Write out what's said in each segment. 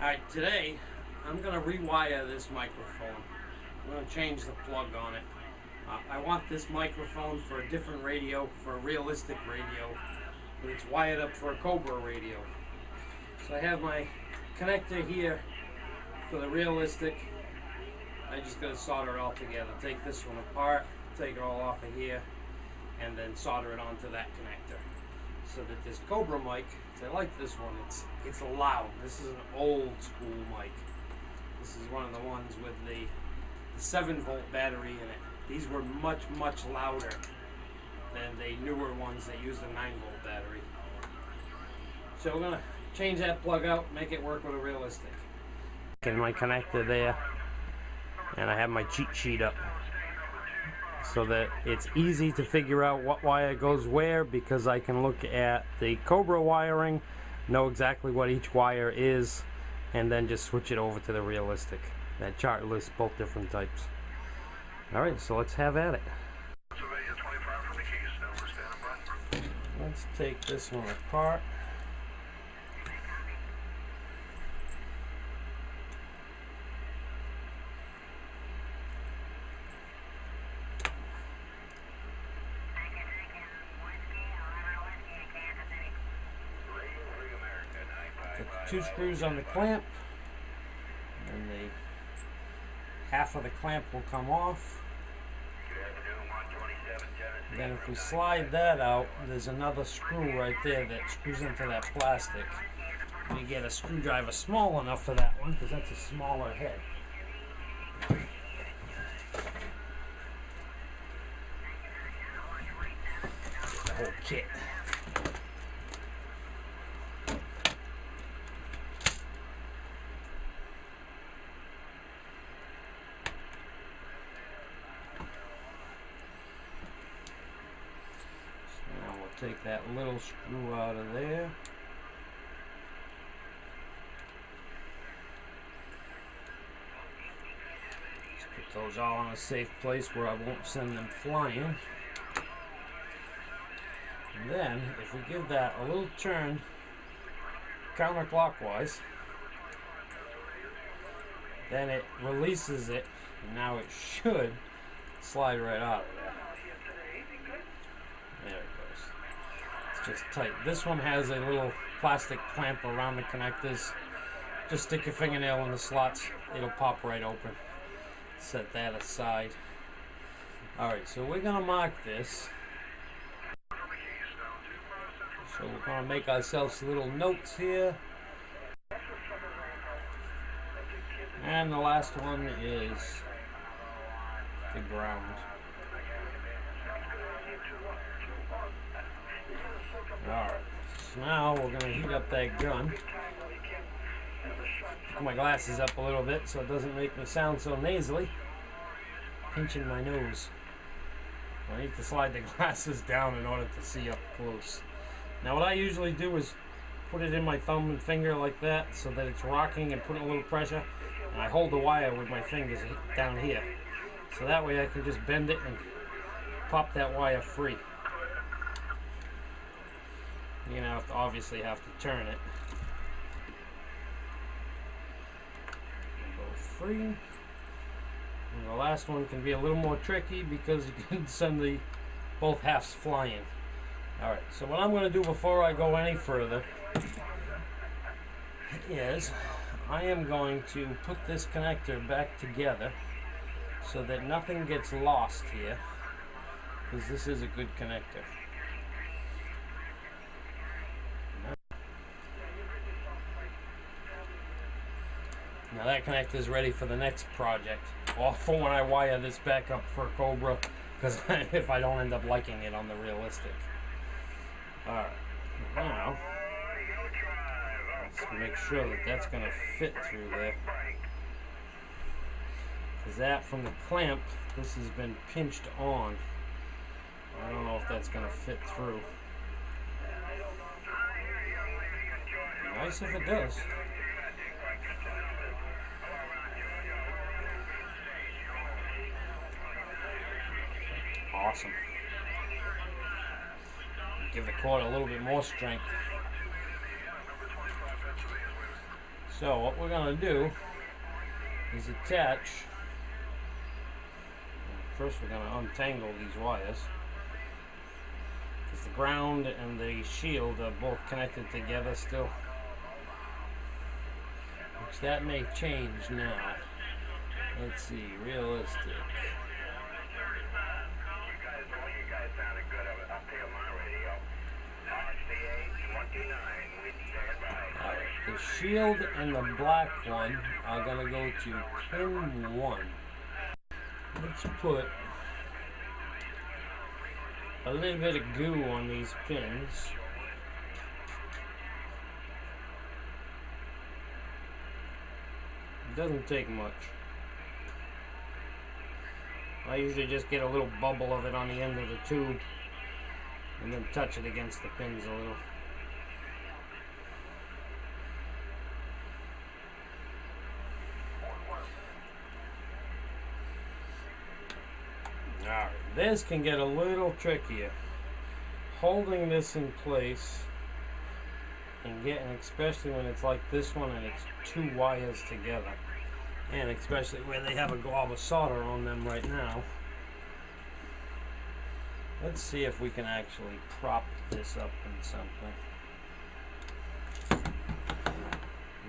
Alright, today I'm going to rewire this microphone. I'm going to change the plug on it. I want this microphone for a different radio, for a realistic radio, but it's wired up for a Cobra radio. So I have my connector here for the realistic. I just got to solder it all together. Take this one apart, take it all off of here, and then solder it onto that connector. So that this Cobra mic, I like this one, it's loud. This is an old school mic. This is one of the ones with the 7-volt battery in it. These were much louder than the newer ones that use the 9-volt battery. So we're going to change that plug out, make it work with a realistic. Get my connector there, and I have my cheat sheet up so that it's easy to figure out what wire goes where, because I can look at the Cobra wiring, know exactly what each wire is, and then just switch it over to the realistic. That chart lists both different types. Alright, so let's have at it. Let's take this one apart. Put the 2 screws on the clamp, and the half of the clamp will come off. And then if we slide that out, there's another screw right there that screws into that plastic. We get a screwdriver small enough for that one, because that's a smaller head. The whole kit. Take that little screw out of there. Let's put those all in a safe place where I won't send them flying. And then, if we give that a little turn counterclockwise, then it releases it, and now it should slide right out of there. There it goes. Just tight. This one has a little plastic clamp around the connectors. Just stick your fingernail in the slots, it'll pop right open. Set that aside. Alright, so we're going to mark this. So we're going to make ourselves little notes here. And the last one is the ground. Alright, so now we're going to heat up that gun. Put my glasses up a little bit so it doesn't make me sound so nasally. Pinching my nose. I need to slide the glasses down in order to see up close. Now what I usually do is put it in my thumb and finger like that so that it's rocking and putting a little pressure. And I hold the wire with my fingers down here. So that way I can just bend it and pop that wire free. You're going to obviously have to turn it. Go free. And the last one can be a little more tricky because you can send both halves flying. Alright, so what I'm going to do before I go any further is I am going to put this connector back together so that nothing gets lost here, because this is a good connector. Now that connector is ready for the next project, or for when I wire this back up for Cobra, because if I don't end up liking it on the realistic. Alright, now let's make sure that that's going to fit through there. Because that, from the clamp, this has been pinched on. I don't know if that's going to fit through. Nice if it does. Awesome. Give the cord a little bit more strength. So what we're going to do is attach. First we're going to untangle these wires, because the ground and the shield are both connected together still, which that may change now. Let's see, realistic. Alright, the shield and the black one are going to go to pin 1. Let's put a little bit of goo on these pins. It doesn't take much. I usually just get a little bubble of it on the end of the tube and then touch it against the pins a little. Alright, this can get a little trickier. Holding this in place and getting, especially when it's like this one and it's 2 wires together, and especially where they have a glob of solder on them right now. Let's see if we can actually prop this up in something.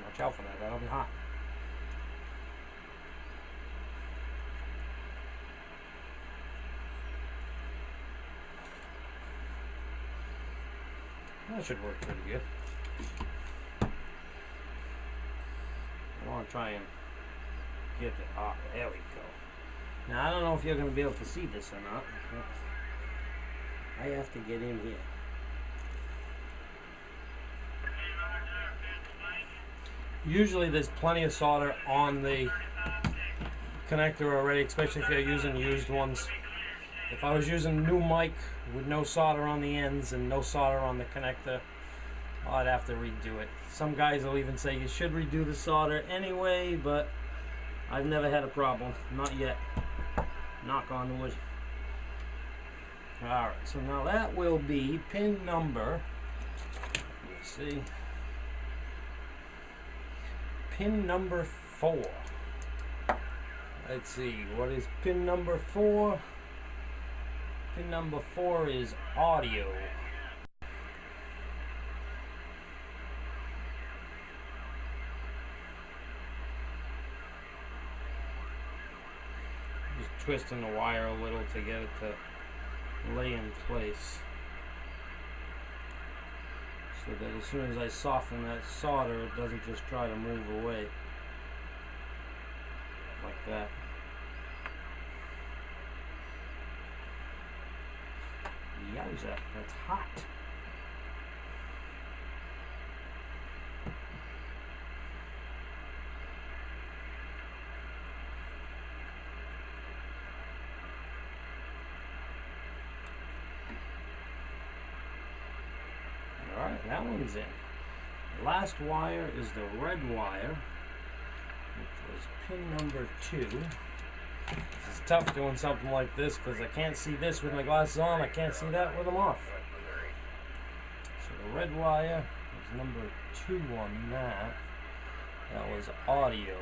Watch out for that, that'll be hot. That should work pretty good. I want to try and get it off. There we go. Now I don't know if you're going to be able to see this or not. I have to get in here. Usually there's plenty of solder on the connector already, especially if you're using used ones. If I was using a new mic with no solder on the ends and no solder on the connector, I'd have to redo it. Some guys will even say you should redo the solder anyway, but I've never had a problem. Not yet. Knock on wood. Alright, so now that will be pin number, let's see, pin number 4. Let's see, what is pin number 4? Pin number 4 is audio. Just twisting the wire a little to get it to lay in place, so that as soon as I soften that solder, it doesn't just try to move away like that. Yowza, that's hot. Alright, that one's in. The last wire is the red wire, which was pin number 2. This is tough doing something like this because I can't see this with my glasses on, I can't see that with them off. So the red wire is number 2 on that. That was audio.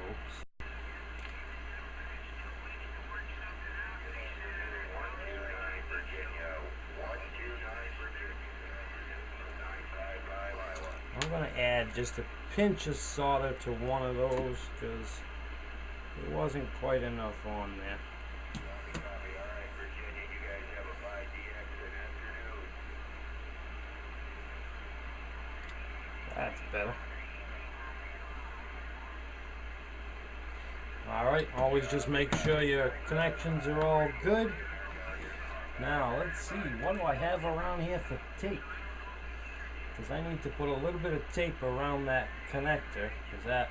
I'm going to add just a pinch of solder to one of those because it wasn't quite enough on there. That's better. Alright, always just make sure your connections are all good. Now, let's see, what do I have around here for tape? Because I need to put a little bit of tape around that connector, because that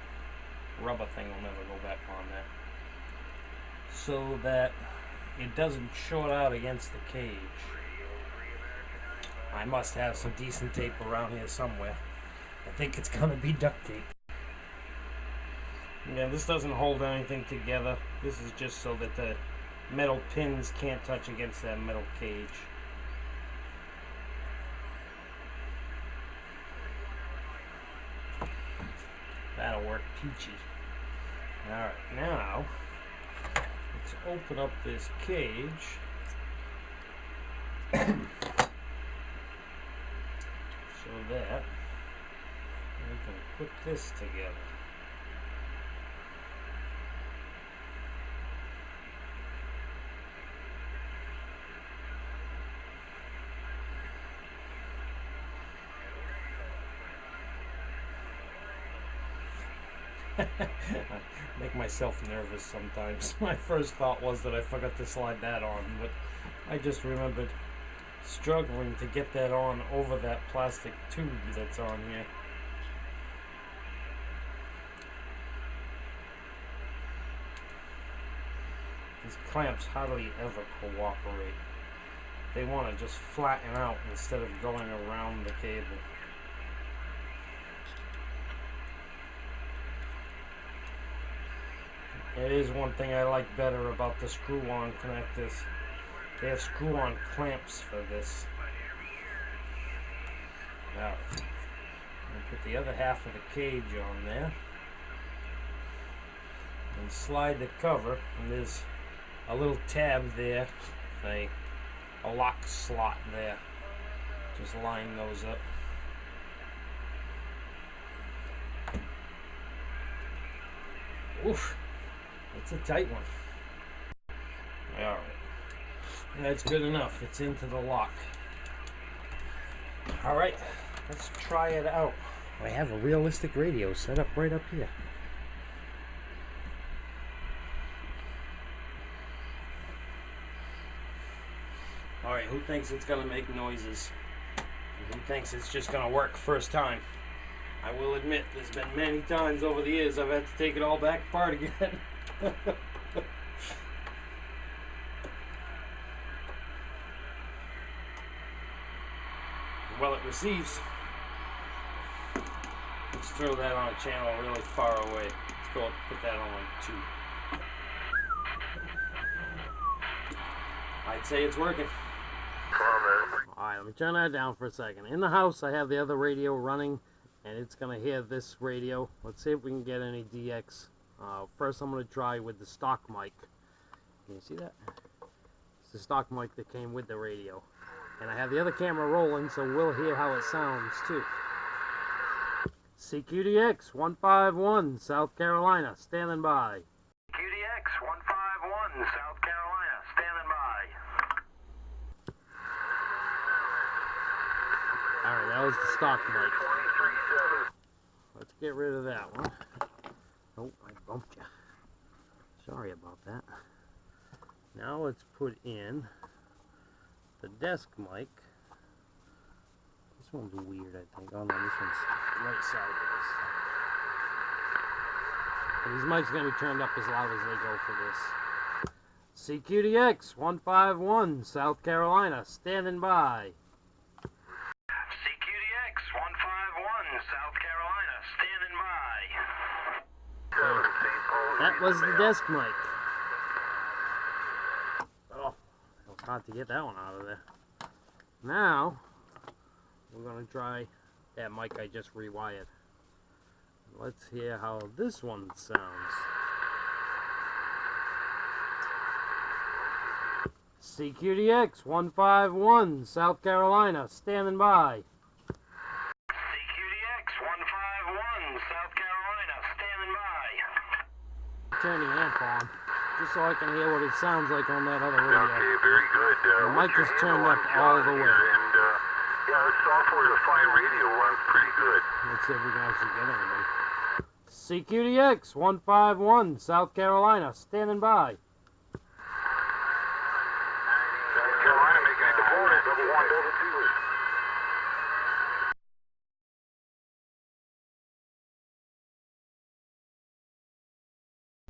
rubber thing will never go back on there, so that it doesn't short out against the cage. I must have some decent tape around here somewhere. I think it's gonna be duct tape. Yeah, this doesn't hold anything together. This is just so that the metal pins can't touch against that metal cage. That'll to work peachy. Alright, now let's open up this cage. So that we can put this together. I make myself nervous sometimes. My first thought was that I forgot to slide that on, but I just remembered struggling to get that on over that plastic tube that's on here. These clamps hardly ever cooperate. They want to just flatten out instead of going around the cable. It is one thing I like better about the screw-on connectors. They have screw-on clamps for this. Now, I'm going to put the other half of the cage on there and slide the cover, and there's a little tab there, a lock slot there. Just line those up. Oof. It's a tight one. Alright. That's good enough. It's into the lock. Alright. Let's try it out. I have a realistic radio set up right up here. Alright, who thinks it's going to make noises? Who thinks it's just going to work first time? I will admit, there's been many times over the years I've had to take it all back apart again. Well, it receives. Let's throw that on a channel really far away. Let's go put that on like 2. I'd say it's working. Alright, let me turn that down for a second. In the house, I have the other radio running, and it's going to hear this radio. Let's see if we can get any DX. First, I'm going to try with the stock mic. Can you see that? It's the stock mic that came with the radio. And I have the other camera rolling, so we'll hear how it sounds, too. CQDX 151, South Carolina, standing by. QDX 151, South Carolina, standing by. Alright, that was the stock mic. Let's get rid of that one. Oh, I bumped you. Sorry about that. Now let's put in the desk mic. This one's weird, I think. Oh no, this one's right sideways. And these mics are going to be turned up as loud as they go for this. CQDX 151, South Carolina, standing by. CQDX 151, South Carolina, standing by. That was the desk mic. Oh, it was hard to get that one out of there. Now, we're going to try that mic I just rewired. Let's hear how this one sounds. CQDX 151, South Carolina, standing by. CQDX 151, South Carolina, standing by. Turn the amp on, just so I can hear what it sounds like on that other radio. Okay, very good. The mic is turned up all the way. And, yeah, this software-defined radio runs pretty good. Let's see if we can actually get anything. CQDX 151, South Carolina, standing by.